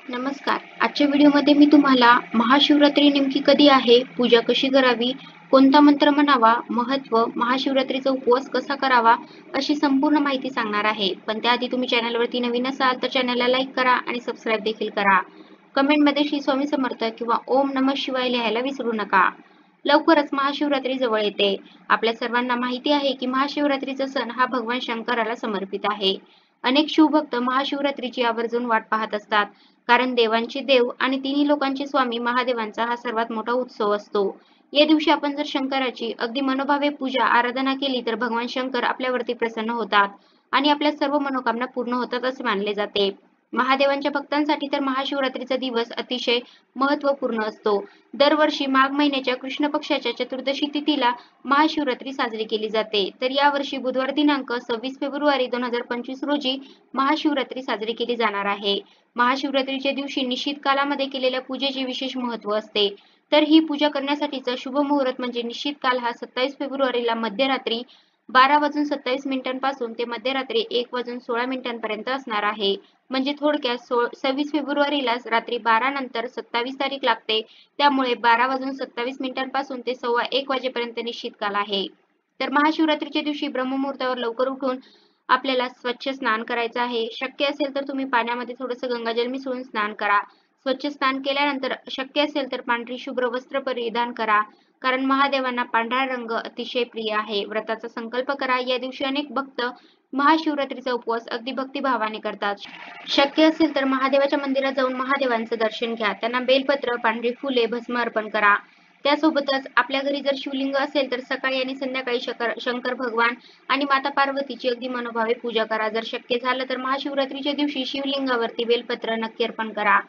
नमस्कार. आजच्या व्हिडिओमध्ये मी तुम्हाला महाशिवरात्री नेमकी कधी आहे, पूजा कशी करावी, कोणता मंत्र म्हणावा, महत्त्व, महाशिवरात्रीचा उपवास कसा करावा, अशी संपूर्ण माहिती सांगणार आहे. पण त्याआधी तुम्ही चॅनलवरती नवीन असाल तर चॅनलला लाईक करा आणि सबस्क्राईब देखील करा. कमेंटमध्ये श्री स्वामी समर्थ किंवा ओम नमः शिवाय लिहायला विसरू नका. लवकरच महाशिवरात्री जवळ येते. आपल्या सर्वांना माहिती आहे की महाशिवरात्रीचा सण हा भगवान शंकराला समर्पित आहे. अनेक शिवभक्त महाशिवरात्रीची आवर्जून वाट पाहत असतात. कारण देवांचे देव आणि तिन्ही लोकांचे स्वामी महादेवांचा हा सर्वात मोठा उत्सव असतो. या दिवशी आपण जर शंकराची अगदी मनोभावे पूजा आराधना केली तर भगवान शंकर आपल्यावरती प्रसन्न होतात आणि आपल्या सर्व मनोकामना पूर्ण होतात असे मानले जाते. महादेवांच्या भक्तांसाठी तर महाशिवरात्रीचा दिवस अतिशय महत्त्वपूर्ण असतो. दरवर्षी माघ महिन्याच्या कृष्ण पक्षाच्या चतुर्दशी तिथीला महाशिवरात्री साजरी केली जाते. तर यावर्षी बुधवार दिनांक 26 फेब्रुवारी 2025 रोजी महाशिवरात्री साजरी केली जाणार आहे. महाशिवरात्रीच्या दिवशी निश्चित कालामध्ये केलेल्या पूजेचे विशेष महत्त्व असते. तर ही पूजा करण्यासाठीचा शुभ मुहूर्त म्हणजे निश्चित काल हा 27 फेब्रुवारीला मध्यरात्री 12:27 पासून ते मध्यरात्री 1:16 असणार आहे. म्हणजे थोडक्यात 26 फेब्रुवारीला रात्री 12 नंतर 27 तारीख लागते. त्यामुळे 12:27 पासून ते 1:15 वाजेपर्यंत निश्चित काल आहे. तर महाशिवरात्रीच्या दिवशी ब्रह्ममुहूर्तावर लवकर उठून आपल्याला स्वच्छ स्नान करायचं आहे. शक्य असेल तर तुम्ही पाण्यामध्ये थोडंसं गंगाजल मिसळून स्नान करा. स्वच्छ स्नान केल्यानंतर शक्य असेल तर पांढरी शुभ्र वस्त्र परिधान करा. कारण महादेवांना पांढरा रंग अतिशय प्रिय आहे. व्रताचा संकल्प करा. या दिवशी अनेक भक्त महाशिवरात्रीचा उपवास अगदी भक्तिभावाने करतात. शक्य असेल तर महादेवाच्या मंदिरात जाऊन महादेवांचं दर्शन घ्या. त्यांना बेलपत्र, पांढरी फुले, भस्म अर्पण करा. त्यासोबतच आपल्या घरी जर शिवलिंग असेल तर सकाळी आणि संध्याकाळी शंकर भगवान आणि माता पार्वतीची अगदी मनोभावे पूजा करा. जर शक्य झालं तर महाशिवरात्रीच्या दिवशी शिवलिंगावरती बेलपत्र नक्की अर्पण करा.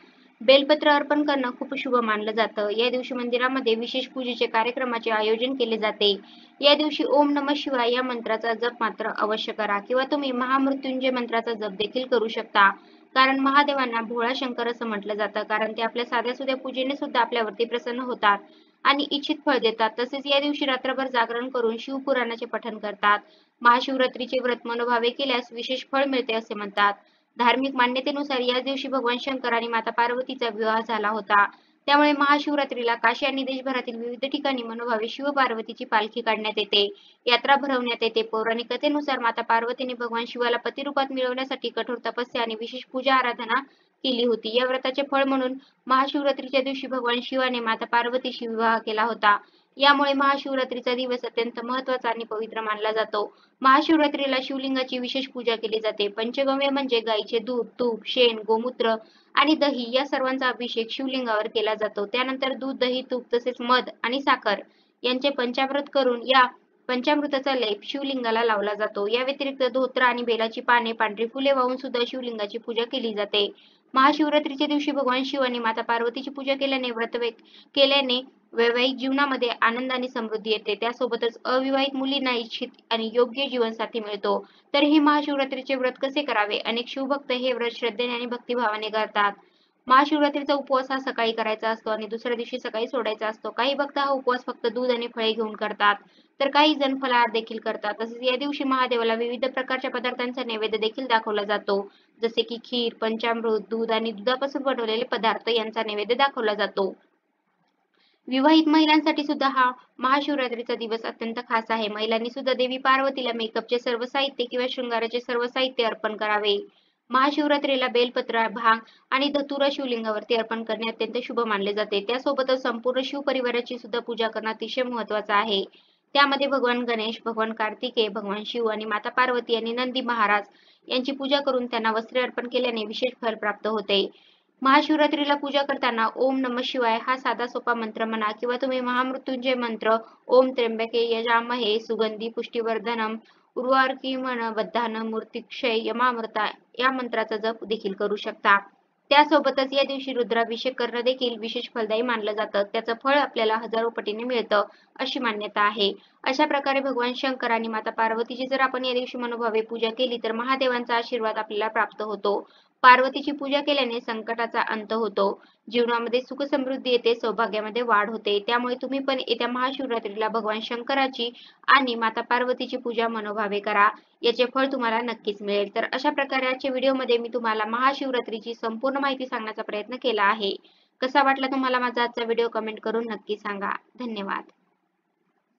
बेलपत्र अर्पण करणं खूप शुभ मानलं जातं. या दिवशी मंदिरामध्ये विशेष पूजेचे कार्यक्रमाचे आयोजन केले जाते. या दिवशी ओम नमः शिवाय या मंत्राचा जप मात्र अवश्य करा किंवा तुम्ही महामृत्युंजय मंत्राचा जप देखील करू शकता. कारण महादेवांना भोळा शंकर असं म्हटलं जातं. कारण ते आपल्या साध्या सुध्या पूजेने सुद्धा आपल्यावरती प्रसन्न होतात आणि इच्छित फळ देतात. तसेच या दिवशी रात्रभर जागरण करून शिवपुराणाचे पठण करतात. महाशिवरात्रीचे व्रत मनोभावे केल्यास विशेष फळ मिळते असे म्हणतात. धार्मिक मान्यतेनुसार या दिवशी भगवान शंकर आणि माता पार्वतीचा विवाह झाला होता. त्यामुळे महाशिवरात्रीला काशी आणि देशभरातील विविध ठिकाणी मनोभावे शिव-पार्वतीची पालखी काढण्यात येते. यात्रा भरवण्यात येते. पौराणिक कथेनुसार माता पार्वतीने भगवान शिवाला पतिरूपात मिळवण्यासाठी कठोर तपस्या आणि विशेष पूजा आराधना केली होती. या व्रताचे फळ म्हणून महाशिवरात्रीच्या दिवशी भगवान शिवाने माता पार्वतीशी विवाह केला होता. यामुळे महाशिवरात्रीचा दिवस अत्यंत महत्त्वाचा आणि पवित्र मानला जातो. महाशिवरात्रीला शिवलिंगाची विशेष पूजा केली जाते. पंचगव्य म्हणजे गायीचे दूध, तूप, शेण, गोमूत्र आणि दही या सर्वांचा अभिषेक शिवलिंगावर केला जातो. त्यानंतर दूध, दही, तूप तसेच मध आणि साखर यांचे पंचामृत करून या पंचामृताचा लेप शिवलिंगाला लावला जातो. या व्यतिरिक्त धोत्र आणि बेलाची पाने, पांढरी फुले वाहून सुद्धा शिवलिंगाची पूजा केली जाते. महाशिवरात्रीच्या दिवशी भगवान शिव आणि माता पार्वतीची पूजा केल्याने वैवाहिक जीवनामध्ये आनंद आणि समृद्धी येते. त्यासोबतच अविवाहित मुलींना इच्छित आणि योग्य जीवनसाथी मिळतो. तर हे महाशिवरात्रीचे व्रत कसे करावे? अनेक शिवभक्त हे व्रत श्रद्धेने आणि भक्तिभावाने करतात. महाशिवरात्रीचा उपवास हा सकाळी करायचा असतो आणि दुसऱ्या दिवशी सकाळी सोडायचा असतो. काही भक्त हा उपवास फक्त दूध आणि फळे घेऊन करतात. तर काही जण फलाहार देखील करतात. तसेच या दिवशी महादेवाला विविध प्रकारच्या पदार्थांचा नैवेद्य देखील दाखवला जातो. जसे की खीर, पंचामृत, दूध आणि दुधापासून बनवलेले पदार्थ यांचा नैवेद्य दाखवला जातो. विवाहित महिलांसाठी सुद्धा हा महाशिवरात्रीचा दिवस अत्यंत खास आहे. महिलांनी सुद्धा देवी पार्वतीला मेकअपचे सर्व साहित्य किंवा शृंगाराचे सर्व साहित्य अर्पण करावे. महाशिवरात्रीला बेलपत्र, भांग आणि धतुरा शिवलिंगावरती अर्पण करणे अत्यंत शुभ मानले जाते. त्यासोबतच संपूर्ण शिवपरिवाराची सुद्धा पूजा करणं अतिशय महत्त्वाचं आहे. त्यामध्ये भगवान गणेश, भगवान कार्तिकेय, भगवान शिव आणि माता पार्वती आणि नंदी महाराज यांची पूजा करून त्यांना वस्त्रे अर्पण केल्याने विशेष फळ प्राप्त होते. महाशिवरात्रीला पूजा करताना ओम नमः शिवाय हा साधा सोपा मंत्र म्हणा किंवा तुम्ही महामृत्युंजय मंत्र ओम त्र्यंबके यजामहे सुगंधी पुष्टिवर्धनम उर्वारुकमिव बद्धान मूर्तिक्षय यमामृता या मंत्राचा जप देखील करू शकता. त्यासोबतच या दिवशी रुद्राभिषेक करणं देखील विशेष फलदायी मानलं जातं. त्याचं फळ आपल्याला हजारो पटीने मिळतं अशी मान्यता आहे. अशा प्रकारे भगवान शंकर आणि माता पार्वतीची जर आपण या दिवशी मनोभावे पूजा केली तर महादेवांचा आशीर्वाद आपल्याला प्राप्त होतो. पार्वतीची पूजा केल्याने संकटाचा अंत होतो, जीवनामध्ये सुख समृद्धी येते, सौभाग्यामध्ये वाढ होते. त्यामुळे तुम्ही पण येत्या महाशिवरात्रीला भगवान शंकराची आणि माता पार्वतीची पूजा मनोभावे करा. याचे फळ तुम्हाला नक्कीच मिळेल. तर अशा प्रकारे आजच्या व्हिडिओमध्ये मी तुम्हाला महाशिवरात्रीची संपूर्ण माहिती सांगण्याचा प्रयत्न केला आहे. कसा वाटला तुम्हाला माझा आजचा व्हिडिओ कमेंट करून नक्की सांगा. धन्यवाद.